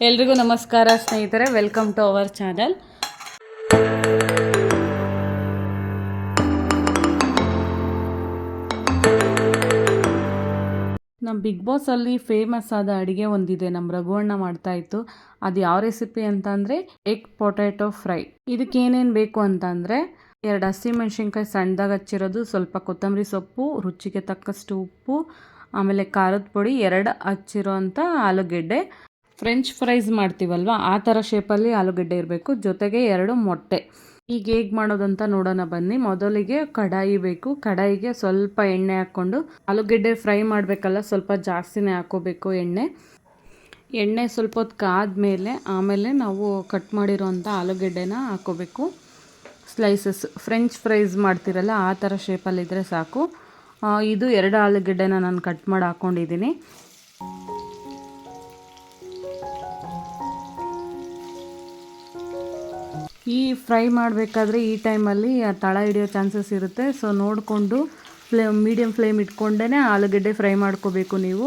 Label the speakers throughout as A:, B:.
A: ಎಲ್ರಿಗೂ ನಮಸ್ಕಾರ ಸ್ನೇಹಿತರೆ, ವೆಲ್ಕಮ್ ಟು ಅವರ್ ಚಾನಲ್. ನಮ್ಮ ಬಿಗ್ ಬಾಸಲ್ಲಿ ಫೇಮಸ್ ಆದ ಅಡುಗೆ ಒಂದಿದೆ, ನಮ್ಮ ರಘುವಣ್ಣ ಮಾಡ್ತಾಯಿತ್ತು. ಅದು ಯಾವ ರೆಸಿಪಿ ಅಂತಂದರೆ ಎಗ್ ಪೊಟ್ಯಾಟೊ ಫ್ರೈ. ಇದಕ್ಕೆ ಏನೇನು ಬೇಕು ಅಂತಂದರೆ 2 ಹಸಿಮೆಣ್ಸಿನ್ಕಾಯಿ ಸಣ್ಣದಾಗಿ ಹಚ್ಚಿರೋದು, ಸ್ವಲ್ಪ ಕೊತ್ತಂಬರಿ ಸೊಪ್ಪು, ರುಚಿಗೆ ತಕ್ಕಷ್ಟು ಉಪ್ಪು, ಆಮೇಲೆ ಖಾರದ ಪುಡಿ, 2 ಹಚ್ಚಿರೋ ಅಂಥ ಆಲೂಗೆಡ್ಡೆ. ಫ್ರೆಂಚ್ ಫ್ರೈಸ್ ಮಾಡ್ತೀವಲ್ವ ಆ ಥರ ಶೇಪಲ್ಲಿ ಆಲೂಗಡ್ಡೆ ಇರಬೇಕು, ಜೊತೆಗೆ 2 ಮೊಟ್ಟೆ. ಈಗ ಹೇಗೆ ಮಾಡೋದಂತ ನೋಡೋಣ ಬನ್ನಿ. ಮೊದಲಿಗೆ ಕಡಾಯಿ ಬೇಕು. ಕಡಾಯಿಗೆ ಸ್ವಲ್ಪ ಎಣ್ಣೆ ಹಾಕ್ಕೊಂಡು, ಆಲೂಗೆಡ್ಡೆ ಫ್ರೈ ಮಾಡಬೇಕಲ್ಲ, ಸ್ವಲ್ಪ ಜಾಸ್ತಿನೇ ಹಾಕೋಬೇಕು ಎಣ್ಣೆ ಸ್ವಲ್ಪ ಹೊತ್ತು ಕಾದ್ಮೇಲೆ ಆಮೇಲೆ ನಾವು ಕಟ್ ಮಾಡಿರೋಂಥ ಆಲೂಗೆಡ್ಡೆನ ಹಾಕೋಬೇಕು. ಸ್ಲೈಸಸ್ ಫ್ರೆಂಚ್ ಫ್ರೈಸ್ ಮಾಡ್ತಿರಲ್ಲ ಆ ಥರ ಶೇಪಲ್ಲಿದ್ದರೆ ಸಾಕು. ಇದು 2 ಆಲೂಗೆಡ್ಡೆನ ನಾನು ಕಟ್ ಮಾಡಿ ಹಾಕ್ಕೊಂಡಿದ್ದೀನಿ. ಈ ಫ್ರೈ ಮಾಡಬೇಕಾದ್ರೆ ಈ ಟೈಮಲ್ಲಿ ತಳ ಹಿಡಿಯೋ ಚಾನ್ಸಸ್ ಇರುತ್ತೆ. ಸೊ ನೋಡಿಕೊಂಡು ಮೀಡಿಯಮ್ ಫ್ಲೇಮ್ ಇಟ್ಕೊಂಡೇ ಆಲೂಗಡ್ಡೆ ಫ್ರೈ ಮಾಡ್ಕೋಬೇಕು ನೀವು.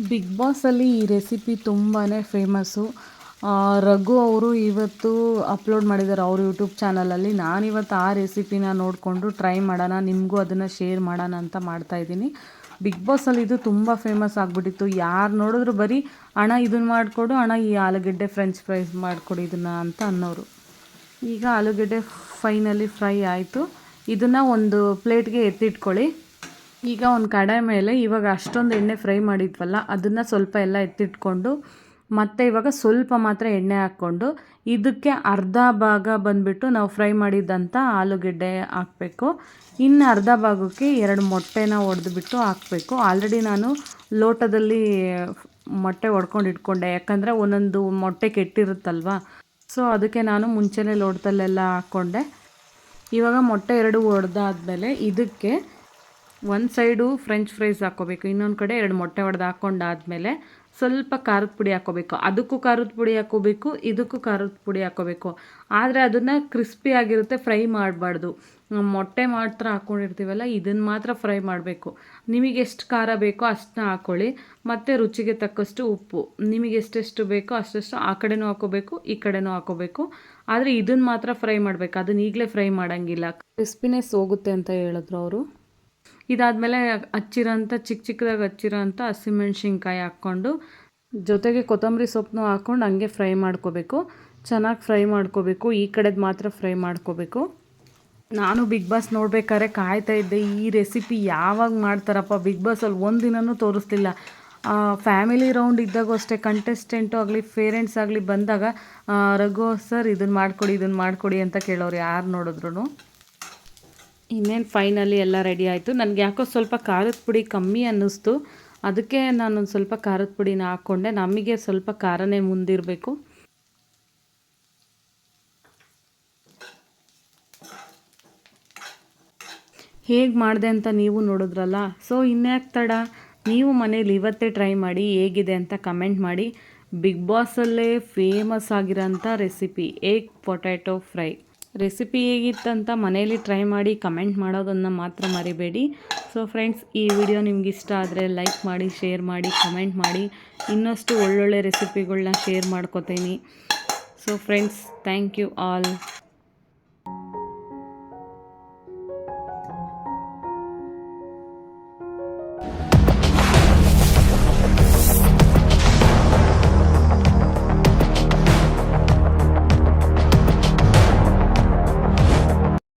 A: ಬಿಗ್ ಬಾಸಲ್ಲಿ ಈ ರೆಸಿಪಿ ತುಂಬಾ ಫೇಮಸ್ಸು. ರಘು ಅವರು ಇವತ್ತು ಅಪ್ಲೋಡ್ ಮಾಡಿದ್ದಾರೆ ಅವ್ರ ಯೂಟ್ಯೂಬ್ ಚಾನಲಲ್ಲಿ. ನಾನಿವತ್ತು ಆ ರೆಸಿಪಿನ ನೋಡಿಕೊಂಡು ಟ್ರೈ ಮಾಡೋಣ, ನಿಮಗೂ ಅದನ್ನು ಶೇರ್ ಮಾಡೋಣ ಅಂತ ಮಾಡ್ತಾಯಿದ್ದೀನಿ. ಬಿಗ್ ಬಾಸಲ್ಲಿ ಇದು ತುಂಬ ಫೇಮಸ್ ಆಗಿಬಿಟ್ಟಿತ್ತು. ಯಾರು ನೋಡಿದ್ರು ಬರೀ ಅಣ್ಣ ಇದನ್ನು ಮಾಡಿಕೊಡು, ಅಣ್ಣ ಈ ಆಲೂಗಡ್ಡೆ ಫ್ರೆಂಚ್ ಫ್ರೈಸ್ ಮಾಡಿಕೊಡು ಇದನ್ನು ಅಂತ ಅನ್ನೋರು. ಈಗ ಆಲೂಗಡ್ಡೆ ಫೈನಲಿ ಫ್ರೈ ಆಯಿತು. ಇದನ್ನು ಒಂದು ಪ್ಲೇಟ್ಗೆ ಎತ್ತಿಟ್ಕೊಳ್ಳಿ. ಈಗ ಒಂದು ಕಡಾಯಿ ಮೇಲೆ ಇವಾಗ ಅಷ್ಟೊಂದು ಎಣ್ಣೆ ಫ್ರೈ ಮಾಡಿದ್ವಲ್ಲ ಅದನ್ನು ಸ್ವಲ್ಪ ಎಲ್ಲ ಎತ್ತಿಟ್ಕೊಂಡು, ಮತ್ತು ಇವಾಗ ಸ್ವಲ್ಪ ಮಾತ್ರ ಎಣ್ಣೆ ಹಾಕ್ಕೊಂಡು ಇದಕ್ಕೆ ಅರ್ಧ ಭಾಗ ಬಂದುಬಿಟ್ಟು ನಾವು ಫ್ರೈ ಮಾಡಿದ್ದಂಥ ಆಲೂಗಡ್ಡೆ ಹಾಕಬೇಕು. ಇನ್ನು ಅರ್ಧ ಭಾಗಕ್ಕೆ 2 ಮೊಟ್ಟೆನ ಒಡೆದುಬಿಟ್ಟು ಹಾಕಬೇಕು. ಆಲ್ರೆಡಿ ನಾನು ಲೋಟದಲ್ಲಿ ಮೊಟ್ಟೆ ಒಡ್ಕೊಂಡು ಇಟ್ಕೊಂಡೆ, ಯಾಕಂದರೆ ಒಂದೊಂದು ಮೊಟ್ಟೆ ಕೆಟ್ಟಿರುತ್ತಲ್ವ. ಸೊ ಅದಕ್ಕೆ ನಾನು ಮುಂಚೆನೇ ಲೋಟದಲ್ಲೆಲ್ಲ ಹಾಕ್ಕೊಂಡೆ. ಇವಾಗ ಮೊಟ್ಟೆ 2 ಒಡೆದಾದ್ಮೇಲೆ ಇದಕ್ಕೆ ಒಂದು ಸೈಡು ಫ್ರೆಂಚ್ ಫ್ರೈಸ್ ಹಾಕ್ಕೋಬೇಕು, ಇನ್ನೊಂದು ಕಡೆ 2 ಮೊಟ್ಟೆ ಒಡೆದು ಹಾಕ್ಕೊಂಡಾದ್ಮೇಲೆ ಸ್ವಲ್ಪ ಖಾರದ ಪುಡಿ ಹಾಕ್ಕೋಬೇಕು. ಅದಕ್ಕೂ ಖಾರದ ಪುಡಿ ಹಾಕ್ಕೋಬೇಕು, ಇದಕ್ಕೂ ಖಾರದ ಪುಡಿ ಹಾಕ್ಕೋಬೇಕು. ಆದರೆ ಅದನ್ನು ಕ್ರಿಸ್ಪಿ ಆಗಿರುತ್ತೆ, ಫ್ರೈ ಮಾಡಬಾರ್ದು. ಮೊಟ್ಟೆ ಮಾತ್ರ ಹಾಕ್ಕೊಂಡಿರ್ತೀವಲ್ಲ ಇದನ್ನು ಮಾತ್ರ ಫ್ರೈ ಮಾಡಬೇಕು. ನಿಮಗೆ ಎಷ್ಟು ಖಾರ ಬೇಕೋ ಅಷ್ಟನ್ನ ಹಾಕ್ಕೊಳ್ಳಿ, ಮತ್ತು ರುಚಿಗೆ ತಕ್ಕಷ್ಟು ಉಪ್ಪು. ನಿಮಗೆ ಎಷ್ಟೆಷ್ಟು ಬೇಕೋ ಅಷ್ಟೆಷ್ಟು ಆ ಕಡೆನೂ ಹಾಕ್ಕೋಬೇಕು, ಈ ಕಡೆನೂ ಹಾಕ್ಕೋಬೇಕು. ಆದರೆ ಇದನ್ನು ಮಾತ್ರ ಫ್ರೈ ಮಾಡಬೇಕು, ಅದನ್ನ ಈಗಲೇ ಫ್ರೈ ಮಾಡೋಂಗಿಲ್ಲ, ಕ್ರಿಸ್ಪಿನೆಸ್ ಹೋಗುತ್ತೆ ಅಂತ ಹೇಳಿದ್ರು ಅವರು. ಇದಾದಮೇಲೆ ಚಿಕ್ಕ ಚಿಕ್ಕದಾಗಿ ಹಚ್ಚಿರೋಂಥ ಹಸಿಮೆಣ್ಸಿನ್ಕಾಯಿ ಹಾಕ್ಕೊಂಡು, ಜೊತೆಗೆ ಕೊತ್ತಂಬರಿ ಸೊಪ್ಪನ್ನು ಹಾಕ್ಕೊಂಡು ಹಂಗೆ ಫ್ರೈ ಮಾಡ್ಕೋಬೇಕು. ಚೆನ್ನಾಗಿ ಫ್ರೈ ಮಾಡ್ಕೋಬೇಕು, ಈ ಕಡೆದು ಮಾತ್ರ ಫ್ರೈ ಮಾಡ್ಕೋಬೇಕು. ನಾನು ಬಿಗ್ ಬಾಸ್ ನೋಡ್ಬೇಕಾದ್ರೆ ಕಾಯ್ತಾ ಇದ್ದೆ, ಈ ರೆಸಿಪಿ ಯಾವಾಗ ಮಾಡ್ತಾರಪ್ಪ. ಬಿಗ್ ಬಾಸಲ್ಲಿ ಒಂದಿನನೂ ತೋರಿಸ್ತಿಲ್ಲ. ಫ್ಯಾಮಿಲಿ ರೌಂಡ್ ಇದ್ದಾಗ ಅಷ್ಟೇ, ಕಂಟೆಸ್ಟೆಂಟು ಆಗಲಿ ಪೇರೆಂಟ್ಸ್ ಆಗಲಿ ಬಂದಾಗ ರಘು ಸರ್ ಇದನ್ನು ಮಾಡಿಕೊಡಿ ಅಂತ ಕೇಳೋರು ಯಾರು ನೋಡಿದ್ರು. ಇನ್ನೇನು ಫೈನಲಿ ಎಲ್ಲ ರೆಡಿ ಆಯಿತು. ನನಗೆ ಯಾಕೋ ಸ್ವಲ್ಪ ಖಾರದ ಪುಡಿ ಕಮ್ಮಿ ಅನ್ನಿಸ್ತು, ಅದಕ್ಕೆ ನಾನೊಂದು ಸ್ವಲ್ಪ ಖಾರದ ಪುಡಿನ ಹಾಕ್ಕೊಂಡೆ. ನಮಗೆ ಸ್ವಲ್ಪ ಖಾರನೇ ಮುಂದಿರಬೇಕು. ಹೇಗೆ ಮಾಡಿದೆ ಅಂತ ನೀವು ನೋಡಿದ್ರಲ್ಲ. ಸೊ ಇನ್ಯಾಕೆ ತಡ, ನೀವು ಮನೇಲಿ ಇವತ್ತೇ ಟ್ರೈ ಮಾಡಿ, ಹೇಗಿದೆ ಅಂತ ಕಮೆಂಟ್ ಮಾಡಿ. ಬಿಗ್ ಬಾಸಲ್ಲೇ ಫೇಮಸ್ ಆಗಿರೋಂಥ recipe egg potato fry. Recipe ಹೇಗಿತ್ತಂತ ಮನೇಲಿ ಟ್ರೈ ಮಾಡಿ ಕಮೆಂಟ್ ಮಾಡೋದನ್ನು ಮಾತ್ರ ಮರಿಬೇಡಿ. ಸೊ ಫ್ರೆಂಡ್ಸ್, ಈ ವಿಡಿಯೋ ನಿಮ್ಗೆ ಇಷ್ಟ ಆದರೆ ಲೈಕ್ ಮಾಡಿ, ಶೇರ್ ಮಾಡಿ, ಕಮೆಂಟ್ ಮಾಡಿ. ಇನ್ನಷ್ಟು ಒಳ್ಳೊಳ್ಳೆ ರೆಸಿಪಿಗಳನ್ನ ಶೇರ್ ಮಾಡ್ಕೋತೀನಿ. So friends, thank you all.